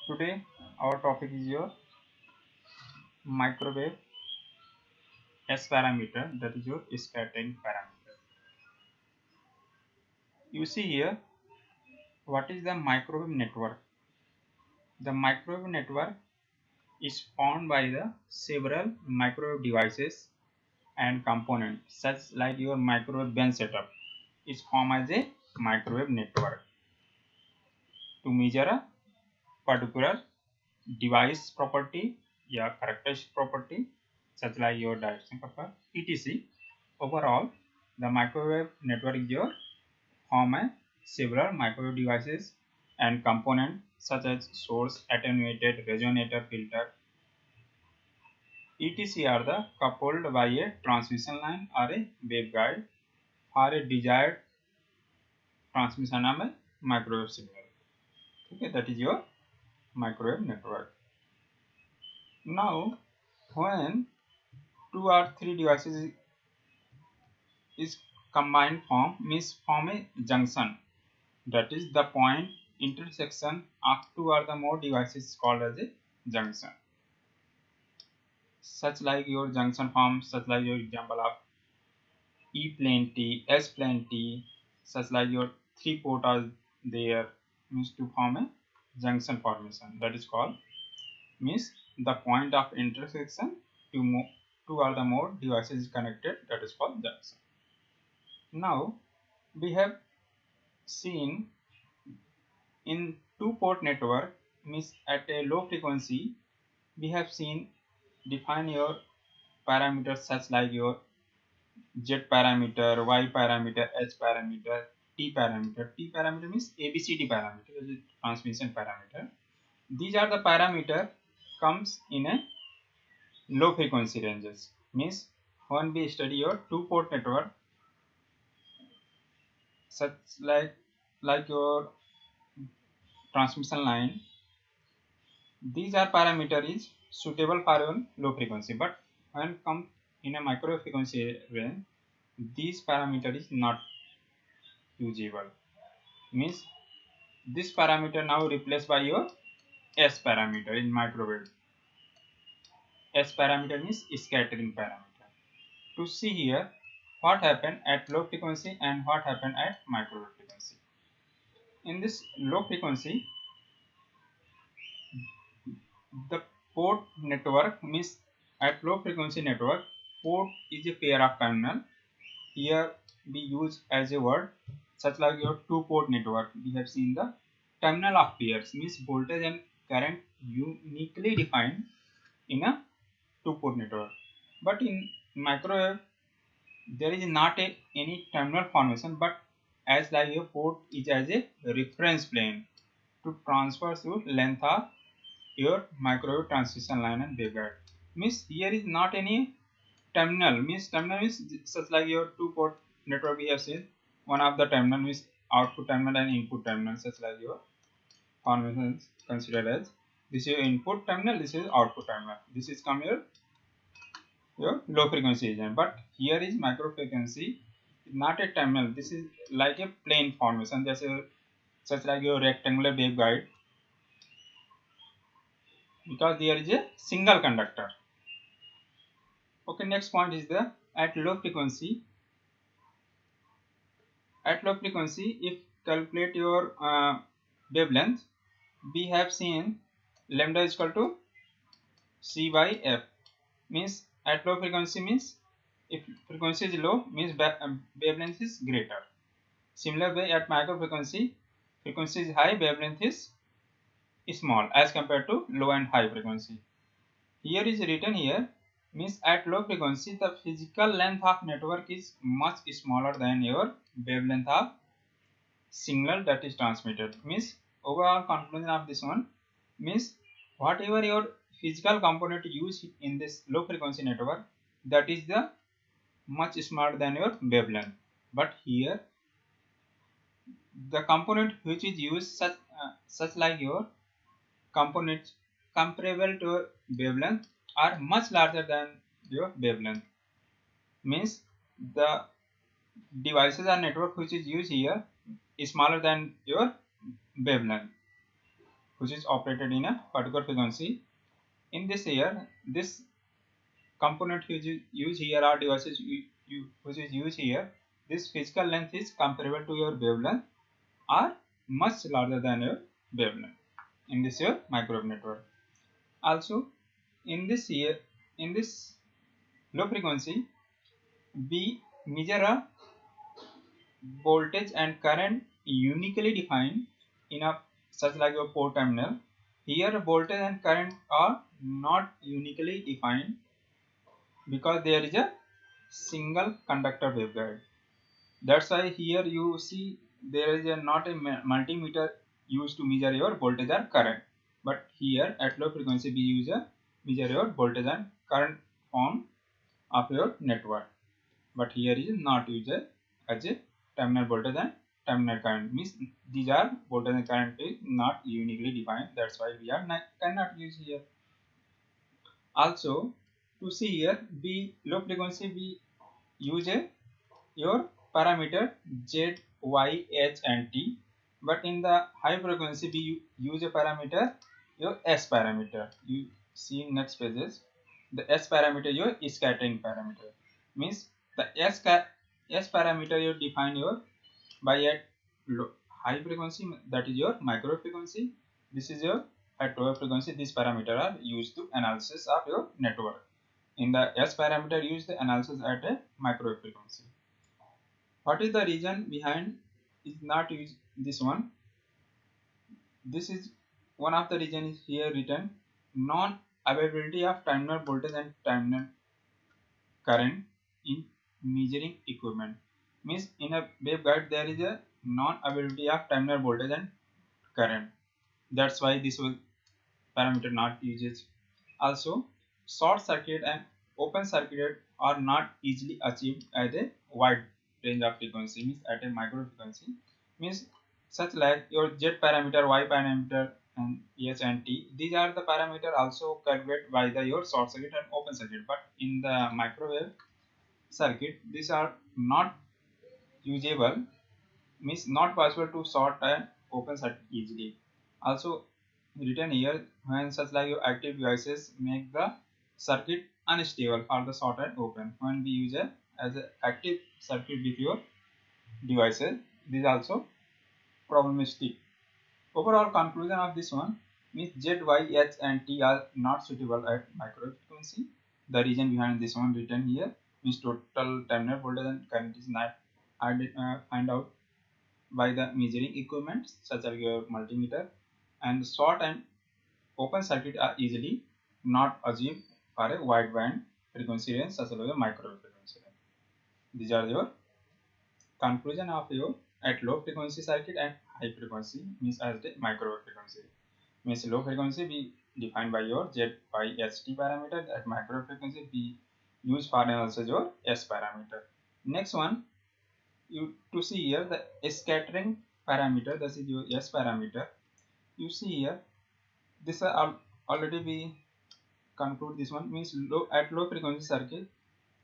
Today our topic is your microwave S parameter, that is your scattering parameter. You see here, what is the microwave network? The microwave network is formed by the several microwave devices and components such like your microwave bench setup is formed as a microwave network to measure a particular device property या characteristic property such like your direction purpose etc. Overall, the microwave network is your form a several microwave devices and components such as source, attenuated, resonator, filter, etc. are the coupled by a transmission line or a waveguide for a desired transmission of a microwave signal. Okay, that is your microwave network. Now, when two or three devices is combined form a junction, that is the point intersection of two or the more devices called as a junction. Such like your junction form, such like your example of E plane T, S plane T, such like your three port are there, means to form a junction formation, that is called means the point of intersection two or the more devices is connected, that is called junction. Now we have seen in two port network means at a low frequency we have seen define your parameters such like your Z parameter, Y parameter, H parameter, T parameter. T parameter means ABCD parameter, that is transmission parameter. These are the parameter comes in a low frequency ranges. Means when we study your two port network such like your transmission line, these are parameter is suitable for your low frequency, but when come in a micro frequency range, these parameter is not usable. Means this parameter now replaced by your S parameter in microwave. S parameter means scattering parameter. To see here what happened at low frequency and what happened at microwave frequency. In this low frequency, the port network means at low frequency network, port is a pair of terminal. Here we use as a word such like your two port network. We have seen the terminal of pairs means voltage and current uniquely defined in a two port network. But in microwave there is not any terminal formation, but as like a port is as a reference plane to transfer through length of your microwave transmission line and waveguide. Means here is not any terminal, means terminal is such like your two port network we have seen. One of the terminal is output terminal and input terminal, such like your conventions considered as this is your input terminal, this is output terminal. This is come your low frequency region, but here is micro frequency, not a terminal. This is like a plane formation, just a, such like your rectangular waveguide, because there is a single conductor. Okay, next point is the at low frequency. At low frequency, if calculate your wavelength, we have seen lambda is equal to C by F. Means at low frequency means if frequency is low means wavelength is greater. Similar way at micro frequency, frequency is high, wavelength is small as compared to low and high frequency. Here is written here means at low frequency the physical length of network is much smaller than your wavelength of signal that is transmitted. Means overall conclusion of this one means whatever your physical component used in this low frequency network, that is the much smaller than your wavelength. But here the component which is used such like your components comparable to wavelength are much larger than your wavelength. Means the devices or network which is used here is smaller than your wavelength, which is operated in a particular frequency. In this here, this component which is used here are devices which is used here. This physical length is comparable to your wavelength or much larger than your wavelength in this your microwave network. Also, in this here, in this low frequency, we measure a voltage and current uniquely defined in a such like a port terminal. Here, voltage and current are not uniquely defined because there is a single conductor waveguide. That's why here you see there is not a multimeter used to measure your voltage or current. But here at low frequency we use a measure your voltage and current on of your network. But here is not used as a terminal voltage and terminal current. Means these are voltage and current is not uniquely defined. That's why we are cannot use here. Also, to see here, we low frequency we use your parameter Z, Y, H and T, but in the high frequency we use a parameter your S parameter. You see in next pages the S parameter your scattering parameter. Means the S parameter you define your by a high frequency, that is your micro frequency. This is your at lower frequency. These parameter are used to analysis of your network. In the S parameter use the analysis at a micro frequency. What is the reason behind is not use this one? This is one of the reason is here written non availability of terminal voltage and terminal current in measuring equipment. Means in a waveguide there is a non availability of terminal voltage and current. That's why this was parameter not used. Also, short circuit and open circuit are not easily achieved at a wide range of frequency. Means at a micro frequency. Means such like your Z parameter, Y parameter and H and T. These are the parameter also calculated by the your short circuit and open circuit. But in the microwave circuit, these are not usable. Means not possible to short and open circuit easily. Also written here when such like your active devices make the circuit unstable for the short and open. When we use it as an active circuit with your devices, this is also problematic. Overall conclusion of this one means Z, Y, H and T are not suitable at microwave frequency. The reason behind this one written here means total terminal voltage and current is not find out by the measuring equipment such as your multimeter, and short and open circuit are easily not achieved for a wide band frequency range such as a microwave frequency range. These are your conclusion of your at low frequency circuit and high frequency means as the microwave frequency. Means low frequency we defined by your Z, Y, S, T parameter. At microwave frequency we use for analysis your S parameter. Next one, you to see here the scattering parameter, that is your S parameter. You see here this already we conclude this one means at low frequency circuit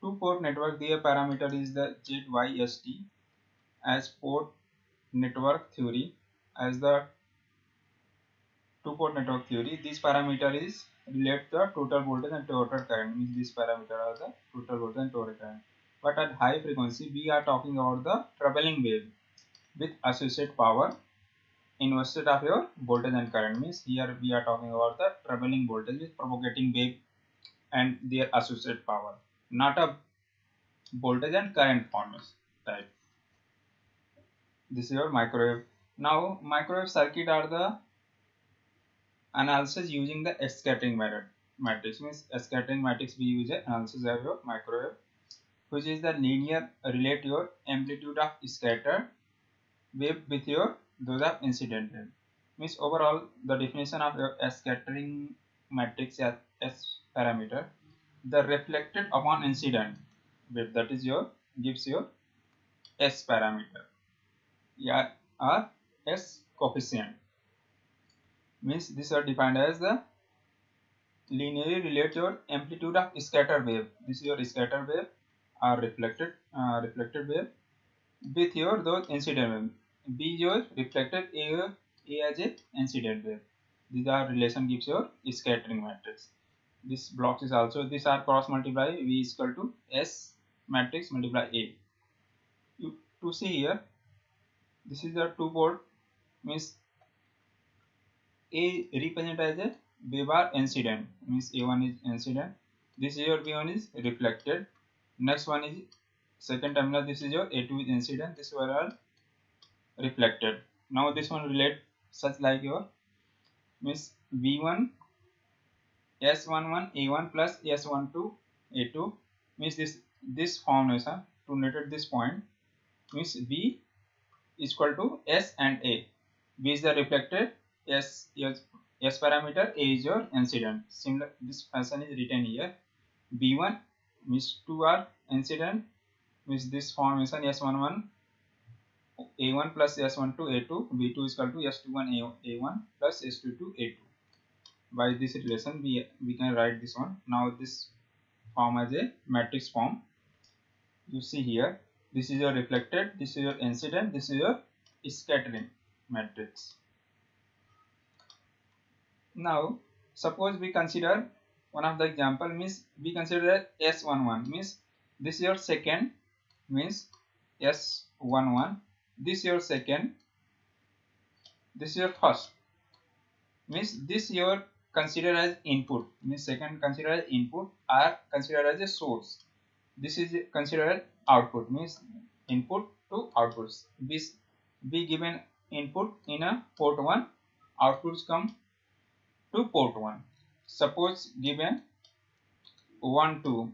two port network, their parameter is the ZYST as port network theory. As the two port network theory, this parameter is relate the total voltage and total current. Means this parameter are the total voltage and total current. But at high frequency we are talking about the traveling wave with associated power instead of your voltage and current. Means here we are talking about the traveling voltage with propagating wave and their associated power, not a voltage and current forms type. This is your microwave. Now microwave circuit are the analysis using the scattering matrix. Means scattering matrix we use analysis of your microwave, which is the linear relate your amplitude of scattered wave with your those of incident wave. Means overall the definition of your scattering matrix as S parameter, the reflected upon incident wave, that is your gives your S parameter, yeah, or S coefficient. Means these are defined as the linearly relate your amplitude of scatter wave. This is your scatter wave or reflected wave with your those incident wave. B your reflected A as a incident wave. These are relation gives your scattering matrix. This blocks is also, these are cross multiply. V is equal to S matrix multiply A. To see here, this is the two port, means A represented as a Weber incident, means A1 is incident. This is your B1 is reflected. Next one is second terminal. This is your A2 is incident. This were all reflected. Now this one relate such like your means V1 S11 A1 plus S12 A2, means this formulation to notate this point, means V is equal to S and A. V is the reflected, S parameter, A is your incident. Similar this fashion is written here. B1 means 2 are incident, means this formation S11 A1 plus S12 A2, V2 is equal to S21 A1 plus S22 A2. By this relation we can write this one. Now this form as a matrix form. You see here, this is your reflected, this is your incident, this is your scattering matrix. Now suppose we consider one of the example, means we consider S11, means this is your second, means S11, this is your second, this is your first, means this your considered as input, means second considered as input, are considered as a source. This is considered output, means input to outputs. This be given input in a port 1, outputs come to port 1. Suppose given 1 2,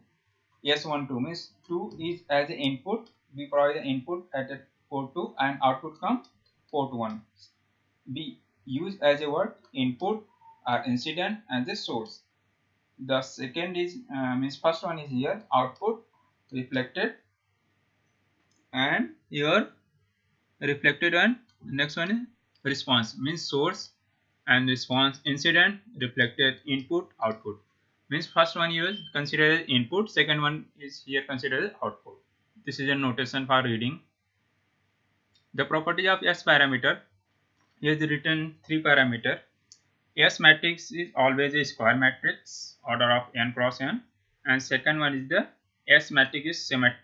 S1 2 means 2 is as an input, we provide the input at a port 2 and output come port 1. Be used as a word input or incident as a source. The second is means first one is here output reflected, and here reflected, and next one is response, means source and response, incident, reflected, input, output. Means first one is considered as input, second one is here considered as output. This is a notation for reading. The property of S parameter, here is written 3 parameter. S matrix is always a square matrix, order of n cross n, and second one is the S matrix is symmetric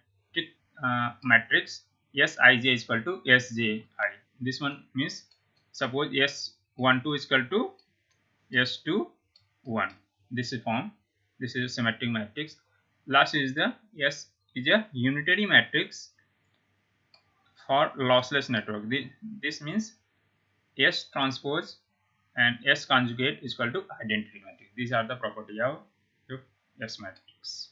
matrix, Sij is equal to Sji. This one means suppose S12 is equal to S21. This is form. This is a symmetric matrix. Last is the S is a unitary matrix for lossless network. This means S transpose and S conjugate is equal to identity matrix. These are the property of S matrix.